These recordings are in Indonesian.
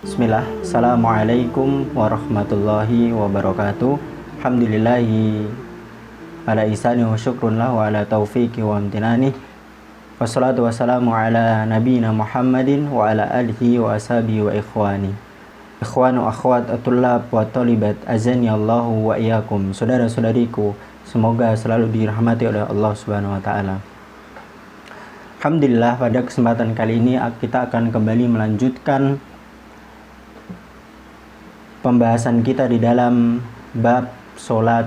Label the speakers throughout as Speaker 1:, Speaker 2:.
Speaker 1: Bismillah, Assalamualaikum warahmatullahi wabarakatuh. Alhamdulillahi ala isani wa syukrun lahu ala taufiqi wa amtinani. Wassalatu wassalamu ala nabiyina Muhammadin wa ala alihi wa ashabihi wa ikhwani. Ikhwanu akhwat atullab wa talibat azani Allahu wa iyyakum. Saudara-saudariku, semoga selalu dirahmati oleh Allah Subhanahu wa taala. Alhamdulillah, pada kesempatan kali ini kita akan kembali melanjutkan pembahasan kita di dalam bab sholat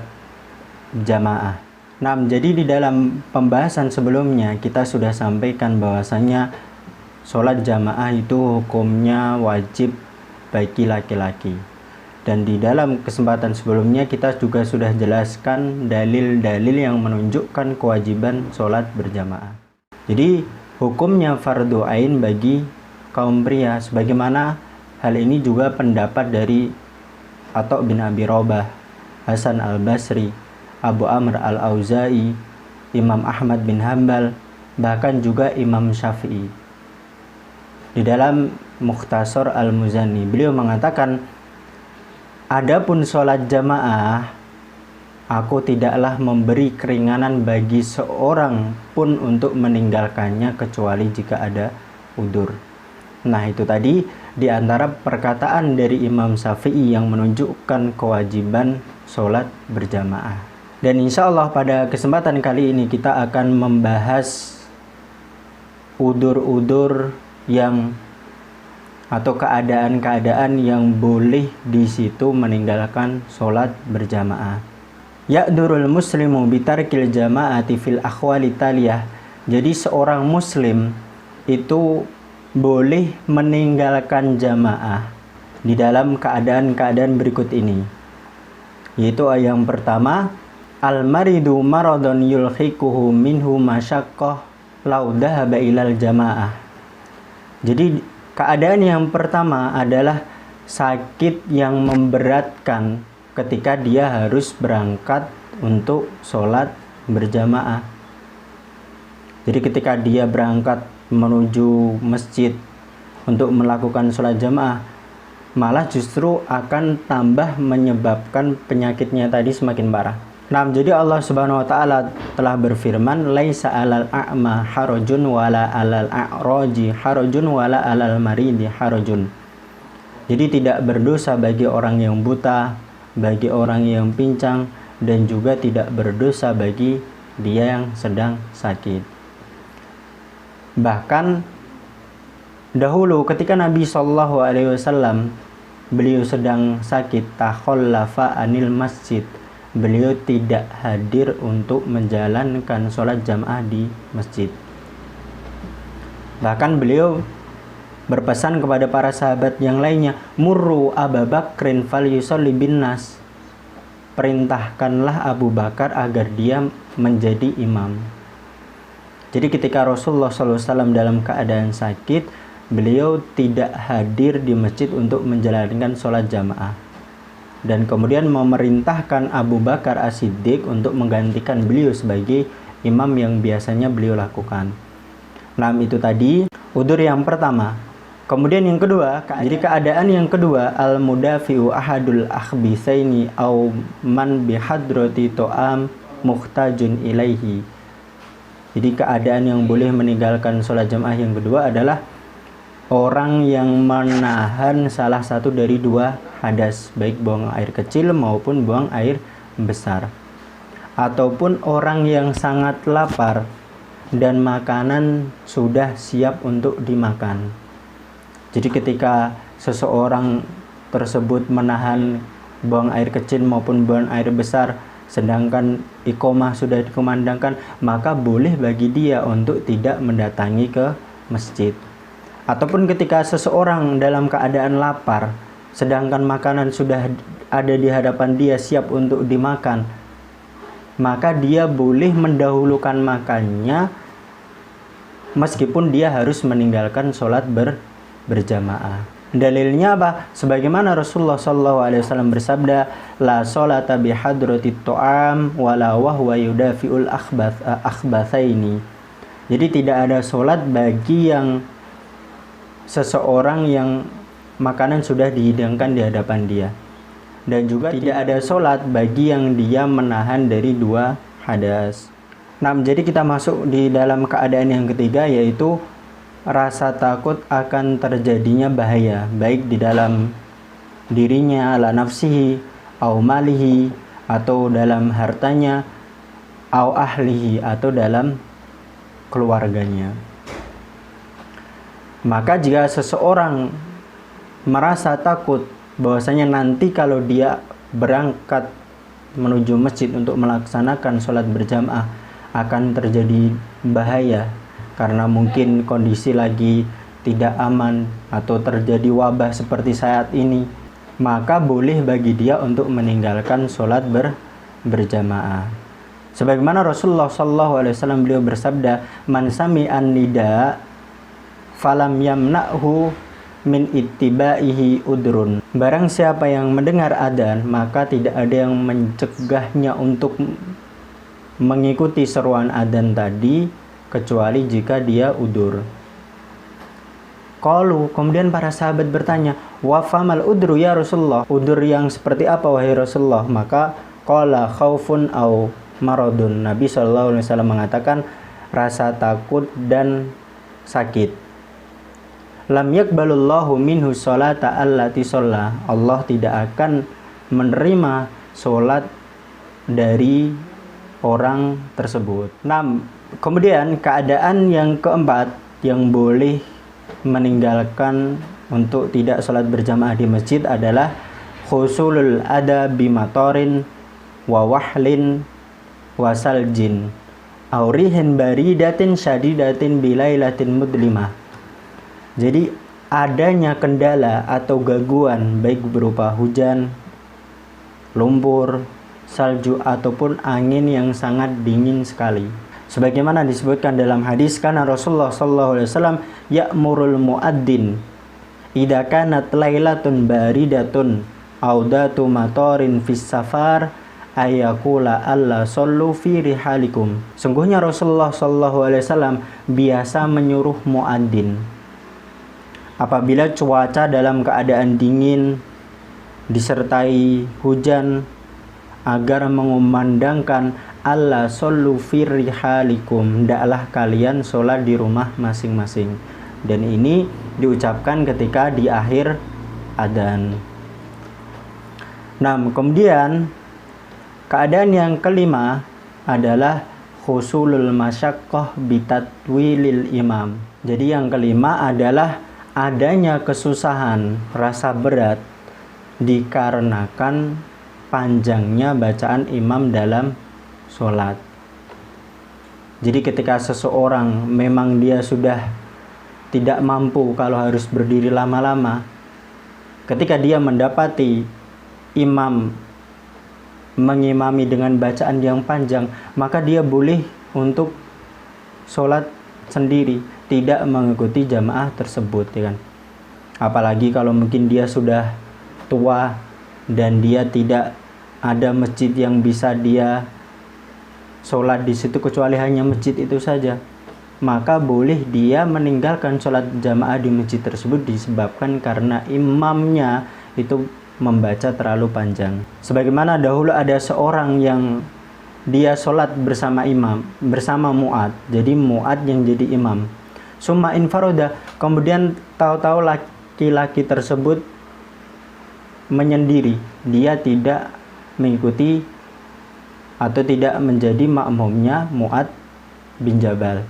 Speaker 1: jamaah. Nah, jadi di dalam pembahasan sebelumnya kita sudah sampaikan bahwasanya sholat jamaah itu hukumnya wajib bagi laki-laki. Dan di dalam kesempatan sebelumnya kita juga sudah jelaskan dalil-dalil yang menunjukkan kewajiban sholat berjamaah. Jadi hukumnya fardu ain bagi kaum pria, sebagaimana hal ini juga pendapat dari Atha bin Abi Robah, Hasan al-Basri, Abu Amr al-Auza'i, Imam Ahmad bin Hanbal, bahkan juga Imam Syafi'i. Di dalam Mukhtasar al-Muzani, beliau mengatakan, adapun sholat jamaah, aku tidaklah memberi keringanan bagi seorang pun untuk meninggalkannya kecuali jika ada udzur. Nah, itu tadi di antara perkataan dari Imam Syafi'i yang menunjukkan kewajiban sholat berjamaah. Dan insya Allah pada kesempatan kali ini kita akan membahas udzur-udzur yang atau keadaan-keadaan yang boleh di situ meninggalkan sholat berjamaah. Ya'durul muslimu bitarkil jama'ati fil akhwali taliyah. Jadi seorang muslim itu boleh meninggalkan jamaah di dalam keadaan-keadaan berikut ini. Yaitu yang pertama, al-maridu maradun yulhiquhu minhu masyaqqah law dhahaba ilal jamaah. Jadi keadaan yang pertama adalah sakit yang memberatkan ketika dia harus berangkat untuk sholat berjamaah. Jadi ketika dia berangkat menuju masjid untuk melakukan sholat jamaah, malah justru akan tambah menyebabkan penyakitnya tadi semakin parah. Nah, jadi Allah Subhanahu wa taala telah berfirman, laisa 'alal a'ma harajun wala 'alal a'raji harajun wala 'alal maridi harajun. Jadi tidak berdosa bagi orang yang buta, bagi orang yang pincang, dan juga tidak berdosa bagi dia yang sedang sakit. Bahkan dahulu ketika Nabi SAW beliau sedang sakit, takhallafa anil masjid, beliau tidak hadir untuk menjalankan sholat jamaah di masjid. Bahkan beliau berpesan kepada para sahabat yang lainnya, murru Abu Bakrin falyusalli bin nas, perintahkanlah Abu Bakar agar dia menjadi imam. Jadi ketika Rasulullah SAW dalam keadaan sakit, beliau tidak hadir di masjid untuk menjalankan sholat jamaah. Dan kemudian memerintahkan Abu Bakar As-Siddiq untuk menggantikan beliau sebagai imam yang biasanya beliau lakukan. Nah, itu tadi udzur yang pertama. Kemudian yang kedua, jadi keadaan yang kedua, al-mudafi'u ahadul akhbisaini au man bihadrati to'am muhtajun ilaihi. Jadi keadaan yang boleh meninggalkan sholat jamaah yang kedua adalah orang yang menahan salah satu dari dua hadas, baik buang air kecil maupun buang air besar. Ataupun orang yang sangat lapar dan makanan sudah siap untuk dimakan. Jadi ketika seseorang tersebut menahan buang air kecil maupun buang air besar, sedangkan iqomah sudah dikumandangkan, maka boleh bagi dia untuk tidak mendatangi ke masjid. Ataupun ketika seseorang dalam keadaan lapar, sedangkan makanan sudah ada di hadapan dia siap untuk dimakan, maka dia boleh mendahulukan makannya meskipun dia harus meninggalkan sholat berjamaah. Dalilnya apa? Sebagaimana Rasulullah SAW bersabda, la sholata bihadrati to'am wala wahwa yudafi'ul akhbathaini. Jadi tidak ada sholat bagi yang seseorang yang makanan sudah dihidangkan di hadapan dia. Dan juga tidak ada sholat bagi yang dia menahan dari 2 hadas. Nah, jadi kita masuk di dalam keadaan yang ketiga, yaitu rasa takut akan terjadinya bahaya, baik di dalam dirinya, ala nafsihi, au malihi, atau dalam hartanya, au ahlihi, atau dalam keluarganya. Maka jika seseorang merasa takut bahwasanya nanti kalau dia berangkat menuju masjid untuk melaksanakan sholat berjamaah akan terjadi bahaya karena mungkin kondisi lagi tidak aman atau terjadi wabah seperti saat ini, maka boleh bagi dia untuk meninggalkan sholat berjamaah. Sebagaimana Rasulullah SAW beliau bersabda, "Man sami'an nida falam yamna'hu min ittibaihi udrun." Barang siapa yang mendengar adzan, maka tidak ada yang mencegahnya untuk mengikuti seruan adzan tadi kecuali jika dia udur. Qalu, kemudian para sahabat bertanya, "Wa famal udru ya Rasulullah?" Udur yang seperti apa wahai Rasulullah? Maka qala khaufun au maradun. Nabi SAW mengatakan rasa takut dan sakit. Lam yakbalullahu minhu sholata allati sholla. Allah tidak akan menerima sholat dari orang tersebut. Nah, kemudian keadaan yang keempat yang boleh meninggalkan untuk tidak sholat berjamaah di masjid adalah khusulul ada bimatorin wa wahlin wasaljin aurihin baridatin syadidatin bilailatin mudlimah. Jadi adanya kendala atau gangguan baik berupa hujan, lumpur, salju ataupun angin yang sangat dingin sekali. Sebagaimana disebutkan dalam hadis, karena Rasulullah SAW ya'murul muadzin idza kanat lailatun baridatun audatu matorin fis safar ayakula alla sallu fi rihalikum. Sungguhnya Rasulullah SAW biasa menyuruh muadzin apabila cuaca dalam keadaan dingin disertai hujan agar mengumandangkan alla sallu fi rihalikum, hendaklah kalian sholat di rumah masing-masing. Dan ini diucapkan ketika di akhir adzan. Nah, kemudian keadaan yang kelima adalah khusulul masyaqqah bitatwilil imam. Jadi yang kelima adalah adanya kesusahan, rasa berat dikarenakan panjangnya bacaan imam dalam sholat. Jadi ketika seseorang memang dia sudah tidak mampu kalau harus berdiri lama-lama, ketika dia mendapati imam mengimami dengan bacaan yang panjang, maka dia boleh untuk sholat sendiri, tidak mengikuti jamaah tersebut, ya kan? Apalagi kalau mungkin dia sudah tua dan dia tidak ada masjid yang bisa dia sholat di situ kecuali hanya masjid itu saja, maka boleh dia meninggalkan sholat jamaah di masjid tersebut disebabkan karena imamnya itu membaca terlalu panjang. Sebagaimana dahulu ada seorang yang dia sholat bersama imam, bersama muad. Jadi muad yang jadi imam. Summa infaroda, kemudian tahu-tahu laki-laki tersebut menyendiri. Dia tidak mengikuti atau tidak menjadi makmumnya Muad bin Jabal.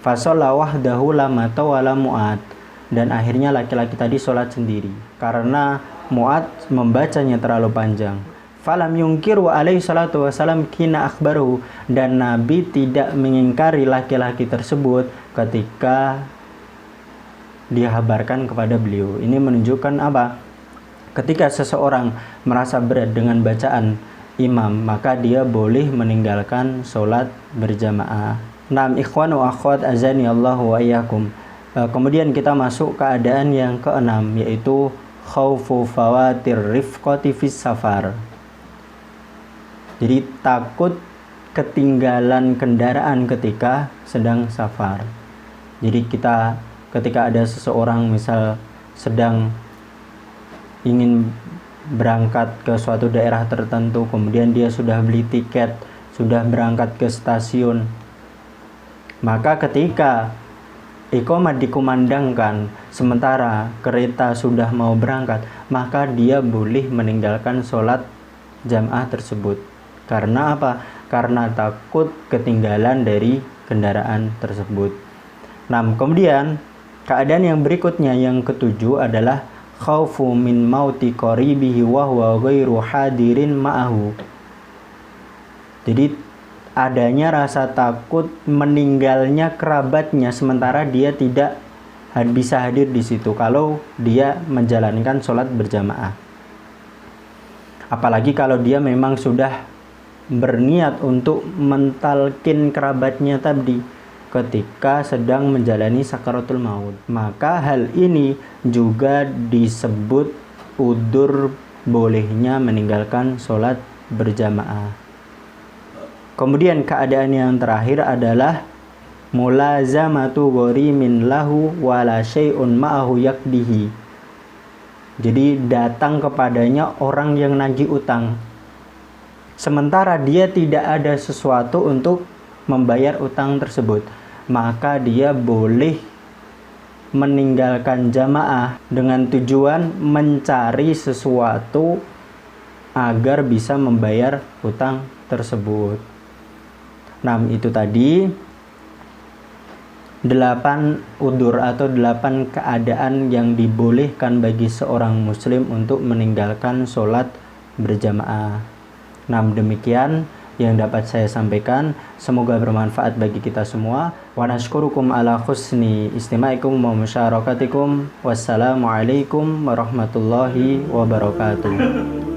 Speaker 1: Fasholla wahdahu lama tawala Muad. Dan akhirnya laki-laki tadi sholat sendiri karena Muad membacanya terlalu panjang. Falam yungkiru alaihi salatu wasalam kina akhbaruhu, dan Nabi tidak mengingkari laki-laki tersebut ketika dihabarkan kepada beliau. Ini menunjukkan apa? Ketika seseorang merasa berat dengan bacaan imam, maka dia boleh meninggalkan sholat berjamaah. Naam ikhwan wa akhwat azani Allah wa iyyakum. Kemudian kita masuk keadaan yang keenam, yaitu khaufu fawatir rifqati fis safar. Jadi takut ketinggalan kendaraan ketika sedang safar. Jadi kita ketika ada seseorang misal sedang ingin berangkat ke suatu daerah tertentu, kemudian dia sudah beli tiket, sudah berangkat ke stasiun, maka ketika iqamah dikumandangkan sementara kereta sudah mau berangkat, maka dia boleh meninggalkan sholat jamaah tersebut. Karena apa? Karena takut ketinggalan dari kendaraan tersebut. Nah, kemudian keadaan yang berikutnya, yang ketujuh adalah khaufu min mauti qaribihi wa huwa ghairu hadirin ma'ahu. Jadi adanya rasa takut meninggalnya kerabatnya sementara dia tidak bisa hadir di situ kalau dia menjalankan sholat berjamaah. Apalagi kalau dia memang sudah berniat untuk mentalkin kerabatnya tadi ketika sedang menjalani sakaratul maut, maka hal ini juga disebut udzur bolehnya meninggalkan sholat berjamaah. Kemudian keadaan yang terakhir adalah mulazamatu gharimin lahu wala syai'un ma'ahu yakdihi. Jadi datang kepadanya orang yang nagih utang, sementara dia tidak ada sesuatu untuk membayar utang tersebut, maka dia boleh meninggalkan jamaah dengan tujuan mencari sesuatu agar bisa membayar utang tersebut. Nah, itu tadi 8 udzur atau 8 keadaan yang dibolehkan bagi seorang muslim untuk meninggalkan sholat berjamaah. Nah, demikian yang dapat saya sampaikan. Semoga bermanfaat bagi kita semua. Wa nashkurukum ala husni istimaikum wa musyarakatikum. Wassalamualaikum warahmatullahi wabarakatuh.